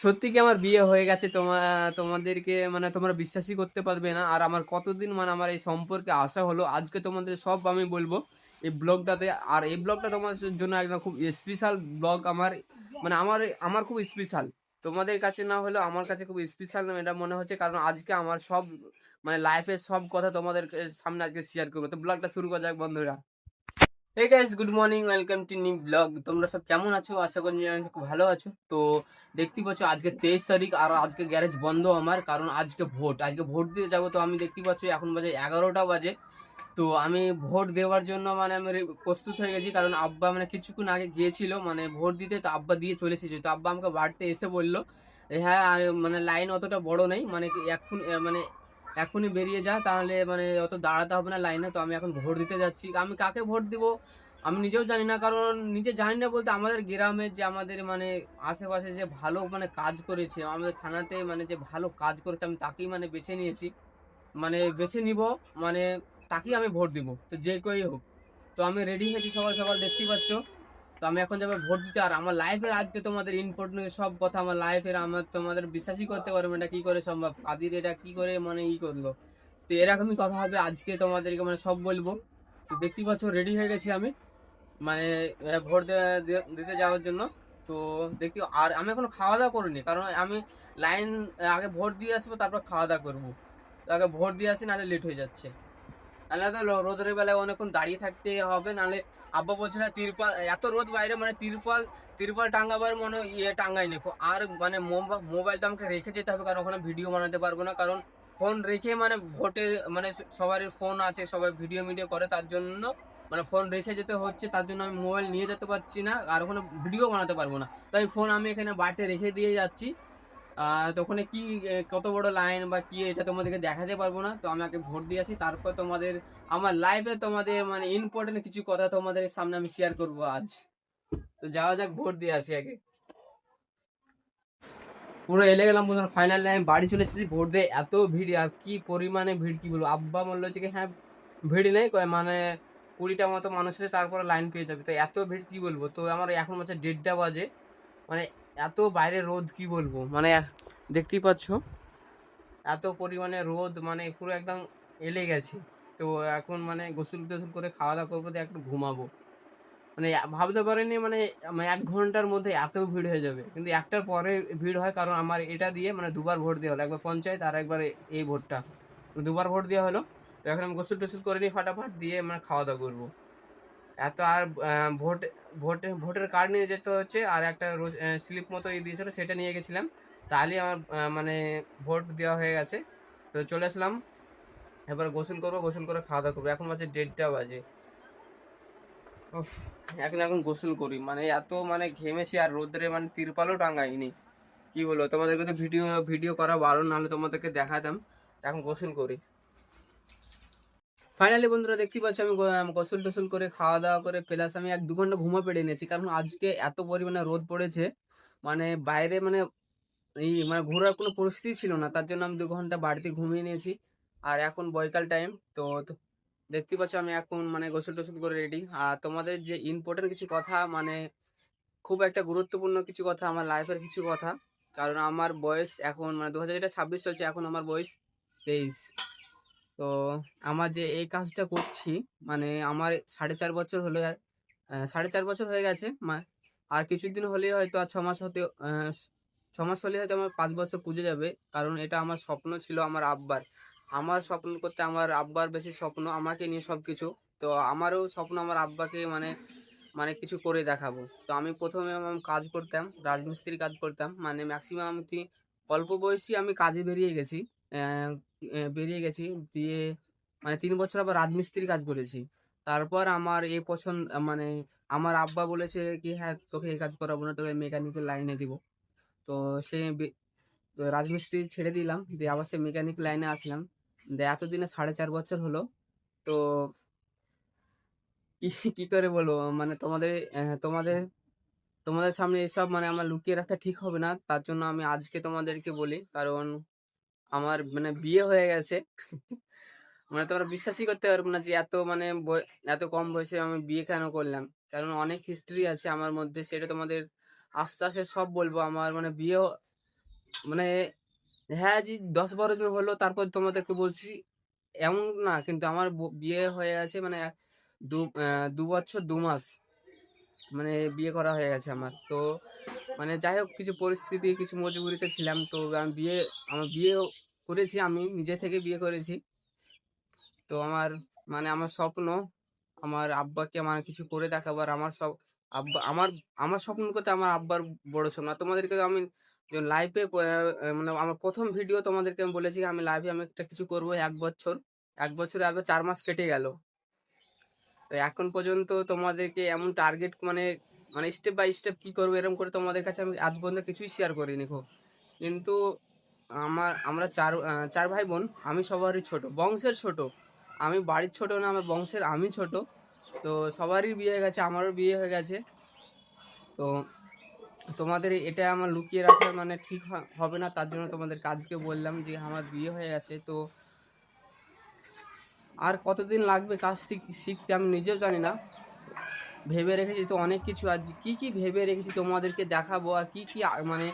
সত্যি কি আমার বিয়ে হয়ে গেছে তোমাদেরকে মানে তোমরা বিশ্বাসই করতে পারবে না। আর আমার কতদিন মানে আমার এই সম্পর্কে আসা হলো, আজকে তোমাদের সব আমি বলবো এই ব্লগটাতে। আর এই ব্লগটা তোমাদের জন্য একদম খুব স্পেশাল ব্লগ আমার, মানে আমার আমার খুব স্পেশাল। তোমাদের কাছে না হলেও আমার কাছে খুব স্পেশাল এটা মনে হচ্ছে, কারণ আজকে আমার সব মানে লাইফের সব কথা তোমাদের সামনে আজকে শেয়ার করবো। তো ব্লগটা শুরু করা যাক বন্ধুরা। Hey guys, good morning, welcome to new blog. তোমরা সব কেমন আছো? আশা করি খুব ভালো আছো। তো দেখতেই পাচ্ছ আজকে 23 তারিখ, আর আজকে গ্যারেজ বন্ধ আমার, কারণ আজকে ভোট দিতে যাবো। তো আমি দেখতে পাচ্ছ এখন বাজে 11টা বাজে। তো আমি ভোট দেওয়ার জন্য মানে আমি প্রস্তুত হয়ে গেছি, কারণ আব্বা মানে কিছুক্ষণ আগে গিয়েছিল মানে ভোট দিতে। তো আব্বা দিয়ে চলে এসেছে। তো আব্বা আমাকে বাড়িতে এসে বললো হ্যাঁ মানে লাইন অতটা বড় নেই, মানে এখন মানে এখনই বেরিয়ে যা, তাহলে মানে অত দাঁড়াতে হবে না লাইনে। তো আমি এখন ভোট দিতে যাচ্ছি। আমি কাকে ভোট দিব আমি নিজেও জানি না, কারণ নিজে জানি না বলতে আমাদের গ্রামে যে আমাদের মানে আশেপাশে যে ভালো মানে কাজ করেছে আমাদের থানাতে, মানে যে ভালো কাজ করেছে আমি তাকেই মানে বেছে নিয়েছি, মানে বেছে নিব, মানে তাকেই আমি ভোট দিব, তো যে কেউই হোক। তো আমি রেডি হয়েছি সকাল সকাল, দেখতেই পাচ্ছ। তো আমি এখন যাবো ভোট দিতে। আর আমার লাইফের আজকে তোমাদের ইম্পর্টেন্ট সব কথা আমার লাইফের, আমার তোমাদের বিশ্বাসই করতে পারবো না, এটা কি করে সম্ভব, কাদির এটা কি করে মানে করলো। তো এরকমই কথা হবে আজকে, তোমাদেরকে মানে সব বলবো। তো দেখতেই পাচ্ছ রেডি হয়ে গেছি আমি, মানে ভোট দিতে যাওয়ার জন্য। তো দেখতে, আর আমি এখনো খাওয়া দাওয়া করিনি, কারণ আমি লাইন আগে ভোট দিয়ে আসবো, তারপর খাওয়া দাওয়া করবো। তো আগে ভোট দিয়ে আসি, নাহলে লেট হয়ে যাচ্ছে। নাহলে তো রোদের বেলায় অনেকক্ষণ দাঁড়িয়ে থাকতে হবে, নাহলে আব্বা বলছে না তিরপাল, এত রোদ বাইরে মানে তিরপাল তিরপাল টাঙ্গাবার মনে টাঙ্গাই নেই। আর মানে মোবাইলটা আমাকে রেখে যেতে হবে, কারণ ওখানে ভিডিও বানাতে পারবো না, কারণ ফোন রেখে মানে ভোটে মানে সবারই ফোন আছে, সবাই ভিডিও করে, তার জন্য মানে ফোন রেখে যেতে হচ্ছে, তার জন্য আমি মোবাইল নিয়ে যেতে পারছি না, আর ওখানে ভিডিও বানাতে পারবো না। তাই ফোন আমি এখানে বাড়িতে রেখে দিয়ে যাচ্ছি। তো ওখানে কি কত বড় লাইন বা কি এটা তোমাদেরকে দেখাতে পারবো না। তো আমাকে ভোট দিয়ে আসি, তারপর তোমাদের আমার লাইফে তোমাদের মানে ইম্পর্টেন্ট কিছু কথা তোমাদের সামনে আমি শেয়ার করব আজ। তো যাওয়া যাক, ভোট দিয়ে আসি আগে। পুরো এলে গেলাম বন্ধুরা, ফাইনাল লাইন বাড়ি চলে এসেছি ভোট দিয়ে। এত ভিড়, আর কি পরিমাণে ভিড় কি বলবো। আব্বা বললো যে কি হ্যাঁ ভিড় নেই, মানে 20টা মতো মানুষ আছে, তারপরে লাইন পেয়ে যাবে। তো এত ভিড় কি বলবো। তো আমার এখন হচ্ছে 1:30 বাজে, মানে এত বাইরে রোদ কি বলবো, মানে দেখতেই পাচ্ছ এত পরিমাণে রোদ, মানে পুরো একদম এলে গেছে। তো এখন মানে গোসল টোসল করে খাওয়া দাওয়া করবো, দিয়ে একটু ঘুমাবো। মানে ভাবতে পারিনি মানে 1 ঘন্টার মধ্যে এত ভিড় হয়ে যাবে, কিন্তু একটার পরে ভিড় হয়, কারণ আমার এটা দিয়ে মানে দুবার ভোট দেওয়া হলো, একবার পঞ্চায়েত আর একবার এই ভোটটা, দুবার ভোট দেওয়া হলো। তো এখন আমি গোসল টোসল করে নিই ফাটাফাট, দিয়ে মানে খাওয়া দাওয়া করবো। এত আর ভোটের কার্ড নিয়ে যেতে হচ্ছে, আর একটা স্লিপ মতো দিয়েছিল, সেটা নিয়ে গেছিলাম। তাহলে আমার মানে ভোট দেওয়া হয়ে গেছে। তো চলে আসলাম, এবার গোসল করবো, গোসল করে খাওয়া দাওয়া করবো। এখন বাজে 1:30 বাজে। উফ, এখন গোসল করি, মানে এত মানে ঘেমেছি, আর রোদ্রে মানে তিরপালও টাঙাইনি। কি বলবো তোমাদেরকে, তো ভিডিও ভিডিও করা বারণ, নাহলে তোমাদেরকে দেখাতাম। এখন গোসল করি। ফাইনালি বন্ধুরা দেখতেই পাচ্ছি আমি গোসল টোসল করে খাওয়া দাওয়া করে প্লাস আমি 1-2 ঘন্টা ঘুমো পেড়ে নিয়েছি, কারণ আজকে এত পরিমাণে রোদ পড়েছে, মানে বাইরে মানে এই মানে ঘোরার কোনো পরিস্থিতি ছিল না, তার জন্য আমি 2 ঘন্টা বাড়িতে ঘুমিয়ে নিয়েছি। আর এখন বৈকাল টাইম। তো দেখতে পাচ্ছ আমি এখন মানে গোসল টোসল করে রেডি। আর তোমাদের যে ইম্পর্টেন্ট কিছু কথা, মানে খুব একটা গুরুত্বপূর্ণ কিছু কথা, আমার লাইফের কিছু কথা। কারণ আমার বয়স এখন মানে 2026 চলছে, এখন আমার বয়স 23। তো আমার যে এই কাজটা করছি, মানে আমার 4.5 বছর হলো, 4.5 বছর হয়ে গেছে। আর কিছুদিন হলেই হয়তো, আর 6 মাস হতে 6 মাস হলে হয়তো আমার 5 বছর পুজো যাবে। কারণ এটা আমার স্বপ্ন ছিল আমার আব্বার, আমার স্বপ্ন করতে আমার আব্বার বেশি স্বপ্ন আমাকে নিয়ে সবকিছু। তো আমারও স্বপ্ন আমার আব্বাকে মানে মানে কিছু করে দেখাবো। তো আমি প্রথমে আমার কাজ করতাম, রাজমিস্ত্রি কাজ করতাম, মানে ম্যাক্সিমাম আমি অল্প বয়সী আমি কাজে বেরিয়ে গেছি। আহ, বেরিয়ে গেছি দিয়ে মানে 3 বছর আবার রাজমিস্ত্রি কাজ করেছি। তারপর আমার এই পছন্দ, মানে আমার আব্বা বলেছে কি হ্যাঁ তোকে এই কাজ করাবো না, তোকে মেকানিক্যাল লাইনে দিব। তো সে তো রাজমিস্ত্রি ছেড়ে দিলাম, দিয়ে আবার সে মেকানিক লাইনে আসলাম। দিয়ে এতদিনে 4.5 বছর হলো। তো কি কি করে বলবো, মানে তোমাদের তোমাদের সামনে এসব মানে আমার লুকিয়ে রাখা ঠিক হবে না, তার জন্য আমি আজকে তোমাদেরকে বলি, কারণ আমার মানে বিয়ে হয়ে গেছে। মানে তোমরা বিশ্বাসই করতে পারবে না যে এত মানে এত কম বয়সে আমি বিয়ে কেন করলাম। কারণ অনেক হিস্ট্রি আছে আমার মধ্যে, সেটা তোমাদের আস্তে আস্তে সব বলবো। আমার মানে বিয়ে মানে হ্যাঁ, জি ১০-১২ দিন হলো তারপর তোমাদেরকে বলছি এমন না, কিন্তু আমার বিয়ে হয়ে গেছে মানে ২ বছর ২ মাস মানে বিয়ে করা হয়ে গেছে আমার। তো মানে যাই হোক কিছু পরিস্থিতি, কিছু মজবুরিতে ছিলাম। তো আমার বিয়েও করেছি, আমি নিজে থেকে বিয়ে করেছি। তো আমার স্বপ্ন আমার আব্বাকে মানে কিছু করে দেখাবো। আর আব্বা আমার স্বপ্ন বলতে আমার আব্বার বড় স্বপ্ন। আর তোমাদেরকে আমি যে লাইফে মানে আমার ১ম ভিডিও তোমাদেরকে আমি বলেছি আমি লাইভে আমি একটা কিছু করবো ১ বছর। ১ বছরে আবার ৪ মাস কেটে গেল। তো এখন পর্যন্ত তোমাদেরকে এমন টার্গেট মানে স্টেপ বাই স্টেপ কি করবো এরকম করে তোমাদের কাছে আমি আজ পর্যন্ত কিছুই শেয়ার করিনি খুব। কিন্তু আমরা ৪ ভাই বোন। আমি সবারই ছোট, বংশের ছোট। আমি বাড়ির ছোট না, আমার বংশের আমি ছোট। তো সবারই বিয়ে হয়ে গেছে, আমারও বিয়ে হয়ে গেছে। তো তোমাদের এটা আমার লুকিয়ে রাখা মানে ঠিক হবে না, তার জন্য তোমাদেরকে আজকে বললাম যে আমার বিয়ে হয়ে গেছে। তো আর কতদিন লাগবে কাজ শিখতে আমি নিজেও জানি না। ভেবে রেখেছি তো অনেক কিছু, আজ কি কি ভেবে রেখেছি তোমাদেরকে দেখাবো। আর কি কি মানে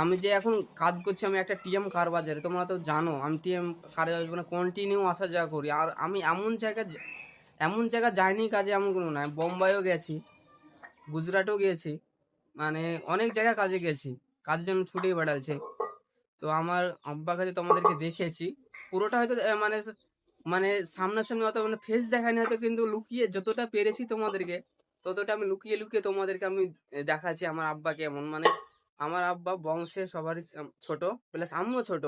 আমি যে এখন কাজ করছি, আমি একটা টিএম কার বাজারে, তোমরা তো জানো আমি টিএম কার মানে কন্টিনিউ আসা যাওয়া করি। আর আমি এমন জায়গা যাইনি কাজে, এমন কোনো নয়। বোম্বাইও গেছি, গুজরাটও গিয়েছি, মানে অনেক জায়গায় কাজে গেছি, কাজের জন্য ছুটেই বেড়াচ্ছে। তো আমার আব্বার কাছে তোমাদেরকে দেখেছি, পুরোটা হয়তো মানে সামনাসামনি অত মানে ফেস দেখায়নি হয়তো, কিন্তু লুকিয়ে যতটা পেরেছি তোমাদেরকে ততটা আমি লুকিয়ে লুকিয়ে তোমাদেরকে আমি দেখাচ্ছি আমার আব্বা কেমন। মানে আমার আব্বা বংশে সবারই ছোট, প্লাস আমিও ছোট।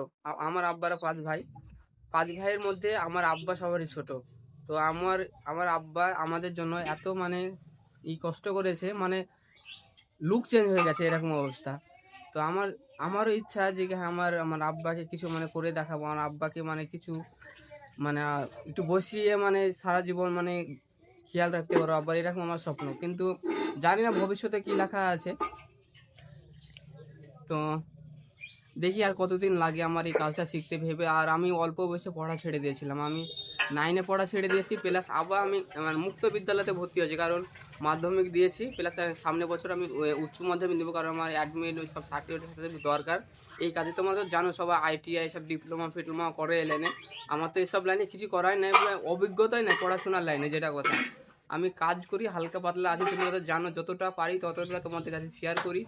আমার আব্বারা ৫ ভাই, ৫ ভাইয়ের মধ্যে আমার আব্বা সবারই ছোট। তো আমার আব্বা আমাদের জন্য এত মানে কষ্ট করেছে, মানে লুক চেঞ্জ হয়ে গেছে এরকম অবস্থা। তো আমারও ইচ্ছা যে কি হ্যাঁ, আমার আমার আব্বাকে কিছু মানে করে দেখাবো, আমার আব্বাকে মানে কিছু মানে একটু বসিয়ে মানে সারা জীবন মানে খেয়াল রাখতে পারো আব্বার, এরকম আমার স্বপ্ন। কিন্তু জানি না ভবিষ্যতে কি লেখা আছে। তো দেখি আর কতদিন লাগে আমার এই কাজটা শিখতে ভেবে। আর আমি অল্প বয়সে পড়া ছেড়ে দিয়েছিলাম, আমি 9-এ পড়া ছেড়ে দিয়েছি, প্লাস আবার আমি মানে মুক্ত বিদ্যালয়তে ভর্তি হয়েছি, কারণ মাধ্যমিক দিয়েছি, প্লাস সামনের বছর আমি উচ্চ মাধ্যমিক দেবো, কারণ আমার অ্যাডমিট ওই সব সার্টিফিকেটের সাথে দরকার এই কাজে। তোমরা তো জানো সবাই আইটিআই সব ডিপ্লোমা ফিপ্লোমা করে এই লাইনে, আমার তো এসব লাইনে কিছু করাই নাই, অভিজ্ঞতাই নাই পড়াশোনার লাইনে, যেটা কথা। আমি কাজ করি হালকা পাতলা আছি, তোমরা তো জানো, যতটা পারি ততটা তোমাদের কাছে শেয়ার করি।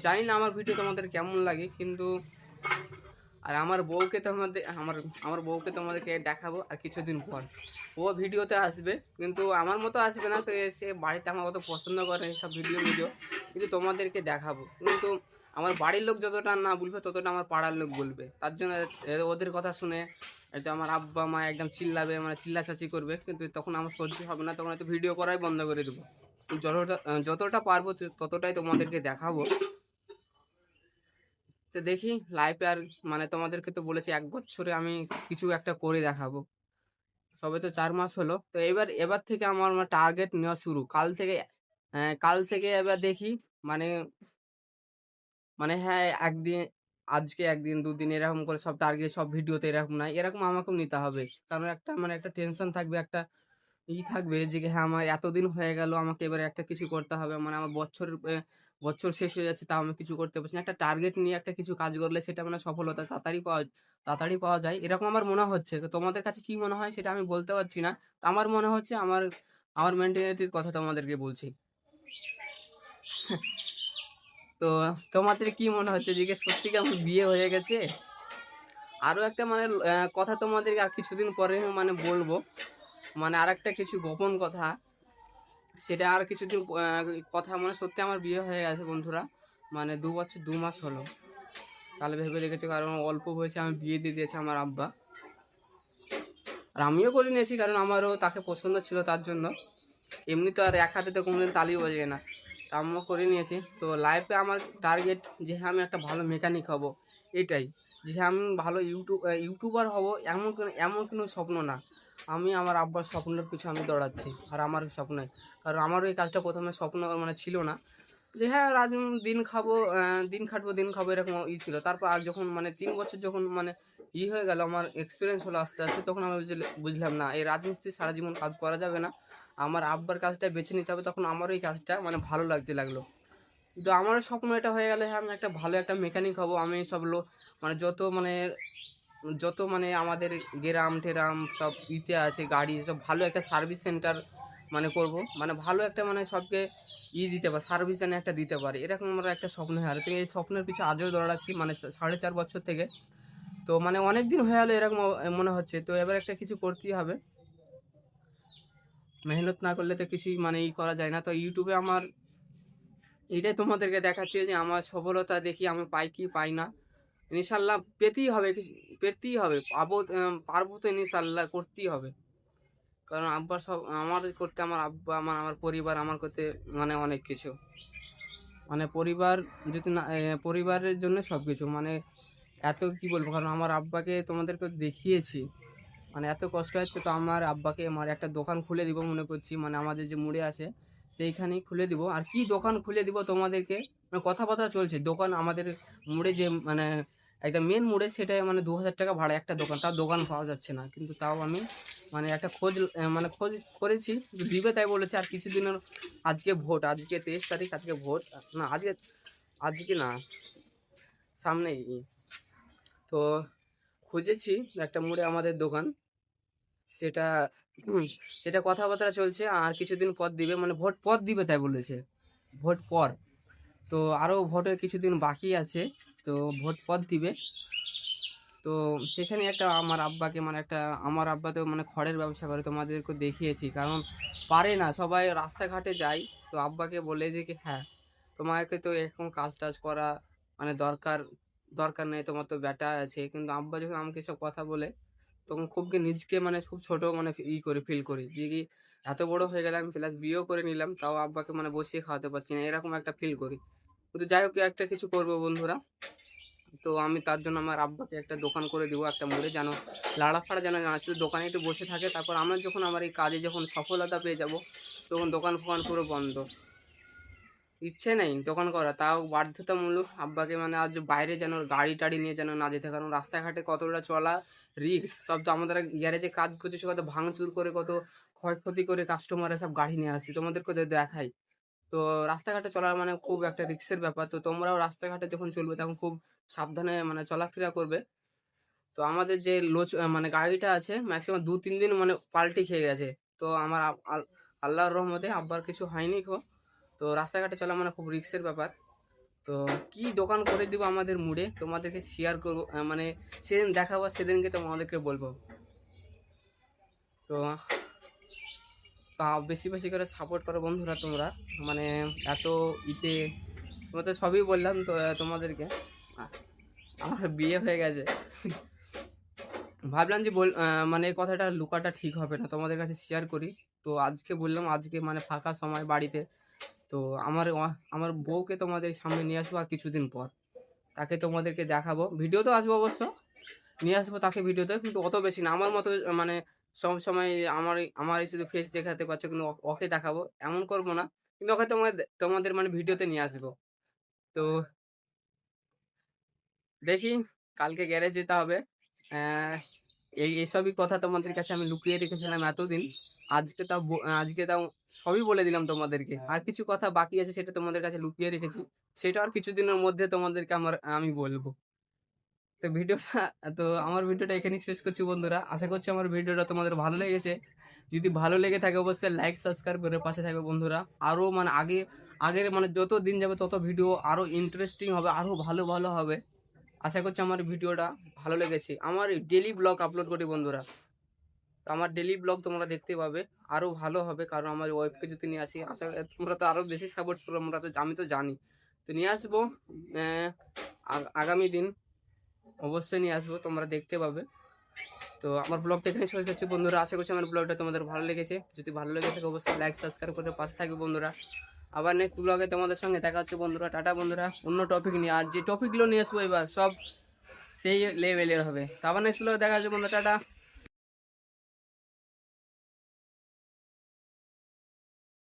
জানি না আমার ভিডিও তোমাদের কেমন লাগে, কিন্তু আর আমার বউকে তোমাদেরকে দেখাবো আর কিছুদিন পর। ও ভিডিওতে আসবে, কিন্তু আমার মতো আসবে না। তো এসে বাড়িতে আমার কত পছন্দ করে সব ভিডিও, কিন্তু তোমাদেরকে দেখাবো। কিন্তু আমার বাড়ির লোক যতটা না বলবে ততটা আমার পাড়ার লোক বলবে। তার জন্য ওদের কথা শুনে হয়তো আমার আব্বা মা একদম চিল্লাবে, মানে চিল্লাচাচি করবে, কিন্তু তখন আমার সহ্য হবে না, তখন হয়তো ভিডিও করাই বন্ধ করে দেবো। যতটা পারবো ততটাই তোমাদেরকে দেখাবো। তো দেখি লাইফে আর মানে তোমাদেরকে তো বলেছি ১ বছরে আমি কিছু একটা করে দেখাবো। সবে তো ৪ মাস হলো। তো এবার থেকে আমার টার্গেট নেওয়া শুরু। কাল থেকে এবার দেখি মানে হ্যাঁ, আজকে ১ দিন ২ দিন এরকম করে সব টার্গেট সব ভিডিওতে এরকম না। এরকম আমাকেও নিতে হবে। কারণ একটা টেনশন থাকবে, একটা থাকবে যে কি হ্যাঁ, আমার এতদিন হয়ে গেল, আমাকে এবারে একটা কিছু করতে হবে। মানে আমার বছর শেষ হয়ে যাচ্ছে, তাও আমি কিছু করতে পারছি না। একটা টার্গেট নিয়ে একটা কিছু কাজ করলে সেটা মানে সফলতা তাড়াতাড়ি পাওয়া যায়। এরকম আমার মনে হচ্ছে। তো তোমাদের কাছে কি মনে হয় সেটা আমি বলতে পারছি না। তো আমার মনে হচ্ছে আমার মেন্টালিটির কথা তোমাদেরকে বলছি। তো তোমাদের কি মনে হচ্ছে যে কি সত্যি কি আমার বিয়ে হয়ে গেছে? আরো একটা মানে কথা তোমাদেরকে আর কিছুদিন পরে মানে বলবো। মানে আরেকটা কিছু গোপন কথা। সেটা আর কিছুদিন কথা মানে সত্যি আমার বিয়ে হয়ে গেছে বন্ধুরা। মানে ২ বছর ২ মাস হলো। তাহলে ভেবে রেখেছো, কারণ অল্প বয়সে আমার বিয়ে দিয়ে দিয়েছে আমার আব্বা। আর আমিও করে নিয়েছি, কারণ আমারও তাকে পছন্দ ছিল তার জন্য। এমনি তো আর এক হাতে তো কোনোদিন তালিও বাজে না। তা আমিও করে নিয়েছি। তো লাইফে আমার টার্গেট যে হ্যাঁ, আমি একটা ভালো মেকানিক হব, এটাই। যে হ্যাঁ, আমি ভালো ইউটিউবার হব, এমন কোনো স্বপ্ন না। আমি আমার আব্বার স্বপ্নের পিছু আমি দৌড়াচ্ছি। আর আমার স্বপ্নে, কারণ আমারও এই কাজটা ১ম এ স্বপ্ন মানে ছিল না। যে হ্যাঁ, দিন খাবো, দিন খাবো এরকম ছিল। তারপর আর যখন মানে ৩ বছর যখন মানে হয়ে গেল, আমার এক্সপেরিয়েন্স হলো আস্তে, আস্তে, তখন আমি বুঝলাম না এই রাজমিস্ত্রি সারা জীবন কাজ করা যাবে না। আমার আব্বার কাজটা বেছে নিতে হবে। তখন আমারও এই কাজটা মানে ভালো লাগতে লাগলো। কিন্তু আমার স্বপ্ন এটা হয়ে গেলে হ্যাঁ আমি একটা ভালো একটা মেকানিক হব। আমি সব মানে যত মানে আমাদের গ্রাম টেরাম সব ইতে আছে গাড়ি সব ভালো একটা সার্ভিস সেন্টার মানে করব, মানে ভালো একটা মানে সবকে দিতে পারে, সার্ভিস এনে একটা দিতে পারে, এরকম আমার একটা স্বপ্ন হয়। আর তো এই স্বপ্নের পিছনে আজও দৌড়াচ্ছি মানে 4.5 বছর থেকে। তো মানে অনেক দিন হয়ে গেলো এরকম মনে হচ্ছে। তো এবার একটা কিছু করতেই হবে, মেহনত না করলে তো কিছুই মানে করা যায় না। তো ইউটিউবে আমার এটাই তোমাদেরকে দেখাচ্ছি যে আমার সফলতা দেখি আমি পাই কি পাই না। ইনশাল্লাহ পেতেই হবে, পেতেই হবে, পাবো, পারবো তো ইনশাল্লাহ, করতেই হবে। কারণ আব্বা সব আমার করতে, আমার আব্বা আমার আমার পরিবার আমার করতে মানে অনেক কিছু, মানে পরিবার যদি না পরিবারের জন্য সব কিছু মানে এত কি বলবো। কারণ আমার আব্বাকে তোমাদেরকে দেখিয়েছি মানে এত কষ্ট হচ্ছে। তো আমার আব্বাকে আমার একটা দোকান খুলে দিব মনে করছি, মানে আমাদের যে মুড়ে আছে সেইখানেই খুলে দিব। আর কি দোকান খুলে দিব তোমাদেরকে, মানে কথাবার্তা চলছে দোকান আমাদের মুড়ে যে মানে একদম মেন মুড়ে, সেটাই মানে 2,000 টাকা ভাড়া একটা দোকান, তার দোকান পাওয়া যাচ্ছে না। কিন্তু তাও আমি মানে একটা মানে খোঁজ করেছি, কিন্তু দিবে তাই বলেছে। আর কিছুদিনের আজকে ভোট, আজকে 23 তারিখ, আজকে ভোট না, আজকে আজকে না, সামনেই। তো খুঁজেছি একটা মুড়ে আমাদের দোকান, সেটা সেটা কথাবার্তা চলছে। আর কিছুদিন পর দিবে, মানে ভোট পর দিবে তাই বলেছে, ভোট পর। তো আরও ভোটের কিছুদিন বাকি আছে, তো ভোট পর দিবে। তো সেখানে একটা আমার আব্বাকে মানে একটা, আমার আব্বা তো মানে খড়ের ব্যবসা করে, তোমাদেরকে দেখিয়েছি। কারণ পারে না, সবাই রাস্তাঘাটে যায়। তো আব্বাকে বলে যে কি হ্যাঁ তোমাকে তো এখন কাজ টাজ করা মানে দরকার দরকার নেই, তোমার তো বেটা আছে। কিন্তু আব্বা যখন আমাকে সব কথা বলে তখন খুব কি নিজকে মানে খুব ছোট মানে করে ফিল করি যে কি এত বড় হয়ে গেলাম, প্লাস বিয়েও করে নিলাম, তাও আব্বাকে মানে বসিয়ে খাওয়াতে পারছি না, এরকম একটা ফিল করি। কিন্তু যাই হোক একটা কিছু করবো বন্ধুরা। তো আমি তার জন্য আমার আব্বাকে একটা দোকান করে দিব, একটা মোড়ে, যেন লাড়াফাড়া যেন না, শুধু দোকানে একটু বসে থাকে। তারপর আমরা যখন আমার এই কাজে যখন সফলতা পেয়ে যাব তখন দোকান ফোকান পুরো বন্ধ। ইচ্ছে নেই দোকান করা, তাও বাধ্যতামূলক আব্বাকে মানে আজ বাইরে যেন গাড়ি টাড়ি নিয়ে যেন না যেতে। কারণ রাস্তাঘাটে কতটা চলা রিস্ক, সব তো আমাদের গ্যারেজে কাজ করছে, সে কত ভাঙচুর করে কত ক্ষয়ক্ষতি করে কাস্টমাররা সব গাড়ি নিয়ে আসছে, তোমাদেরকে দেখাই। তো রাস্তাঘাটে চলার মানে খুব একটা রিস্কের ব্যাপার। তো তোমরাও রাস্তাঘাটে যখন চলবে তখন খুব সাবধানে মানে চলাফেরা করবে। তো আমাদের যে মানে গাড়িটা আছে ম্যাক্সিমাম 2-3 দিন মানে পাল্টি খেয়ে গেছে। তো আমার আল্লাহর রহমতে আব্বার কিছু হয়নি গো। তো রাস্তাঘাটে চলা মানে খুব রিস্কের ব্যাপার। তো কি দোকান করে দিব আমাদের মুড়ে তোমাদেরকে শেয়ার করবো, মানে সেদিন দেখাবো, সেদিনকে তোমাদেরকে বলবো। তো তা বেশি বেশি করে সাপোর্ট করো বন্ধুরা তোমরা, মানে এত ইতে তোমরা তো সবই বললাম তো তোমাদেরকে। আমার বিয়ে হয়ে গেছে, ভাবলাম যে মানে এই কথাটা লুকাটা ঠিক হবে না, তোমাদের কাছে শেয়ার করি। তো আজকে বললাম, আজকে মানে ফাঁকা সময় বাড়িতে। তো আমার বউকে তোমাদের সামনে নিয়ে আসবো আর কিছুদিন পর, তাকে তোমাদেরকে দেখাবো। ভিডিও তো আসবো অবশ্য, নিয়ে আসবো তাকে ভিডিওতে, কিন্তু অত বেশি না আমার মতো মানে সব সময় আমার শুধু ফেস দেখাতে পারছো, কিন্তু ওকে দেখাবো এমন করবো না। কিন্তু ওকে তোমাদের মানে ভিডিওতে নিয়ে আসবো। তো দেখি, কালকে গ্যারেজ যেতে হবে। এইসবই কথা তোমাদের কাছে আমি লুকিয়ে রেখেছিলাম এতদিন। আজকে তাও সবই বলে দিলাম তোমাদেরকে। আর কিছু কথা বাকি আছে সেটা তোমাদের কাছে লুকিয়ে রেখেছি, সেটা আর কিছুদিনের মধ্যে তোমাদেরকে আমি বলবো। তো আমার ভিডিওটা এখানেই শেষ করছি বন্ধুরা। আশা করছি আমার ভিডিওটা তোমাদের ভালো লেগেছে। যদি ভালো লেগে থাকে অবশ্যই লাইক সাবস্ক্রাইব করে পাশে থাকবে বন্ধুরা। আরো মানে আগের মানে যত দিন যাবে তত ভিডিও আরো ইন্টারেস্টিং হবে, আরো ভালো ভালো হবে। আশা করছি আমার ভিডিওটা ভালো লেগেছে। আমার ডেলি ব্লগ আপলোড করি বন্ধুরা, তো আমার ডেলি ব্লগ তোমরা দেখতে পাবে, আরো ভালো হবে। কারণ আমার ওয়াইফকে যদি নিয়ে আসি, তোমরা তো আরো বেশি সাপোর্ট করো, আমি তো জানি। তো নিয়ে আসবো আগামী দিন, অবশ্যই নিয়ে আসবো, তোমরা দেখতে পাবে। তো আমার ব্লগটা এখানে শেষ করছি বন্ধুরা। আশা করছি আমার ব্লগটা তোমাদের ভালো লেগেছে। যদি ভালো লেগে থাকে অবশ্যই লাইক সাবস্ক্রাইব করে পাশে থাকবে বন্ধুরা। আবার নেক্সট ব্লগে তোমাদের সঙ্গে দেখা হচ্ছে বন্ধুরা। টাটা বন্ধুরা, অন্য টপিক নিয়ে। আর যে টপিকগুলো নিয়ে আসবো এবার সব সেই লেভেলের হবে। তো আবার নেক্সট ব্লগে দেখা হচ্ছে বন্ধুরা, টাটা।